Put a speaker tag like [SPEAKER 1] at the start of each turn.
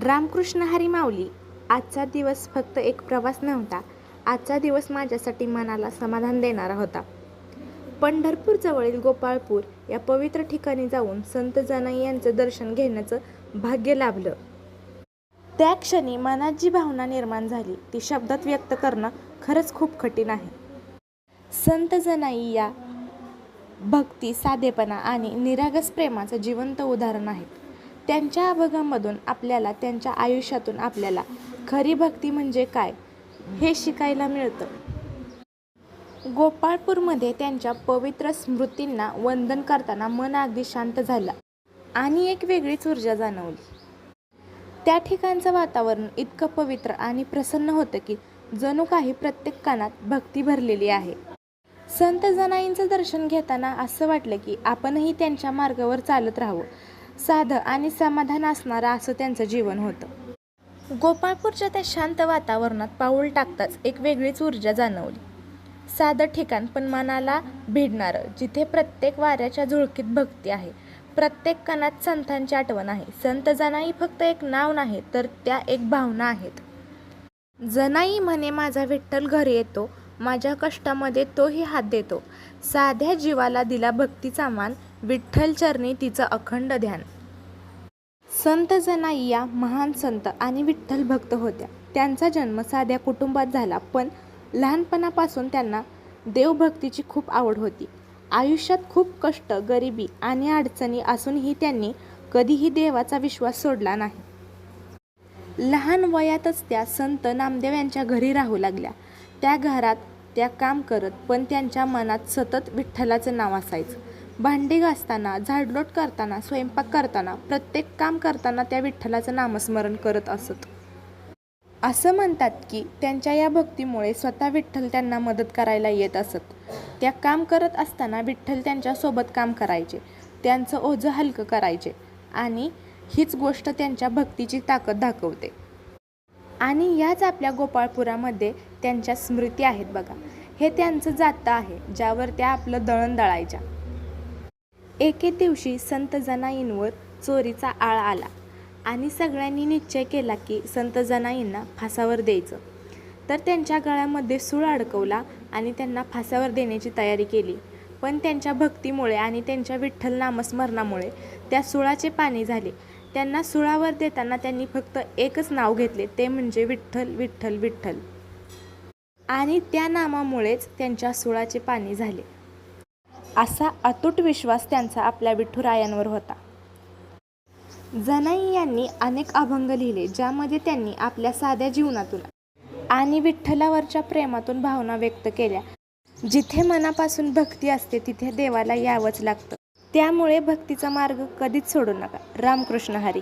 [SPEAKER 1] रामकृष्ण हरी माऊली. आजचा दिवस फक्त एक प्रवास नव्हता. आजचा दिवस माझ्यासाठी मनाला समाधान देणारा होता. पंढरपूर जवळील गोपाळपूर या पवित्र ठिकाणी जाऊन संत जनाई यांचं दर्शन घेण्याचं भाग्य लाभलं. त्या क्षणी मनात जी भावना निर्माण झाली ती शब्दात व्यक्त करणं खरंच खूप कठीण आहे. संत जनाई या भक्ती, साधेपणा आणि निरागस प्रेमाचं जिवंत उदाहरण आहेत. त्यांच्या अभंगांमधून आपल्याला, त्यांच्या आयुष्यातून आपल्याला खरी भक्ती म्हणजे काय हे शिकायला मिळतं. गोपाळपूरमध्ये त्यांच्या पवित्र स्मृतींना वंदन करताना मन अगदी शांत झालं आणि एक वेगळीच ऊर्जा जाणवली. त्या ठिकाणचं वातावरण इतकं पवित्र आणि प्रसन्न होतं की जणू काही प्रत्येक कानात भक्ती भरलेली आहे. संत जनाईंचं दर्शन घेताना असं वाटलं की आपणही त्यांच्या मार्गावर चालत राहावं. साधं आणि समाधान असणारं असं त्यांचं जीवन होतं. गोपाळपूरच्या त्या शांत वातावरणात पाऊल टाकताच एक वेगळीच ऊर्जा जाणवली. साधं ठिकाण पण मनाला भिडणारं, जिथे प्रत्येक वाऱ्याच्या झुळकीत भक्ती आहे, प्रत्येक कणात संतांची आठवण आहे. संत जनाई फक्त एक नाव नाही, तर त्या एक भावना आहेत. जनाई म्हणे, माझा विठ्ठल घरी येतो, माझ्या कष्टामध्ये तोही हात देतो, साध्या जीवाला दिला भक्तीचा मान, विठ्ठल चरणी तिचं अखंड ध्यान. संत जनाई या महान संत आणि विठ्ठल भक्त होत्या. त्यांचा जन्म साध्या कुटुंबात झाला, पण लहानपणापासून त्यांना देवभक्तीची खूप आवड होती. आयुष्यात खूप कष्ट, गरिबी आणि अडचणी असूनही त्यांनी कधीही देवाचा विश्वास सोडला नाही. लहान वयातच त्या संत नामदेव यांच्या घरी राहू लागल्या. त्या घरात त्या काम करत, पण त्यांच्या मनात सतत विठ्ठलाचं नाव असायचं. भांडी घासताना, झाडलोट करताना, स्वयंपाक करताना, प्रत्येक काम करताना त्या विठ्ठलाचं नामस्मरण करत असत. असं म्हणतात की त्यांच्या या भक्तीमुळे स्वतः विठ्ठल त्यांना मदत करायला येत असत. त्या काम करत असताना विठ्ठल त्यांच्यासोबत काम करायचे, त्यांचं ओझं हलकं करायचे आणि हीच गोष्ट त्यांच्या भक्तीची ताकद दाखवते. आणि याच आपल्या गोपाळपुरामध्ये त्यांच्या स्मृती आहेत बघा. हे त्यांचं जातं आहे, ज्यावर त्या आपलं दळण दळायच्या. एके दिवशी संत जनाईंवर चोरीचा आळ आला आणि सगळ्यांनी निश्चय केला की संत जनाईंना फासावर द्यायचं. तर त्यांच्या गळ्यामध्ये सूळ अडकवला आणि त्यांना फासावर देण्याची तयारी केली. पण त्यांच्या भक्तीमुळे आणि त्यांच्या विठ्ठल नामस्मरणामुळे त्या सुळाचे पाणी झाले. त्यांना सुळावर देताना त्यांनी फक्त एकच नाव घेतले, ते म्हणजे विठ्ठल, विठ्ठल, विठ्ठल. आणि त्या नामामुळेच त्यांच्या सुळाचे पाणी झाले. असा अतूट विश्वास त्यांचा आपल्या विठुरायांवर होता. जनाई यांनी अनेक अभंग लिहिले, ज्यामध्ये त्यांनी आपल्या साध्या जीवनातून आणि विठ्ठलावरच्या प्रेमातून भावना व्यक्त केल्या. जिथे मनापासून भक्ती असते तिथे देवाला यावंच लागतं. त्यामुळे भक्तीचा मार्ग कधीच सोडू नका. रामकृष्ण हरी.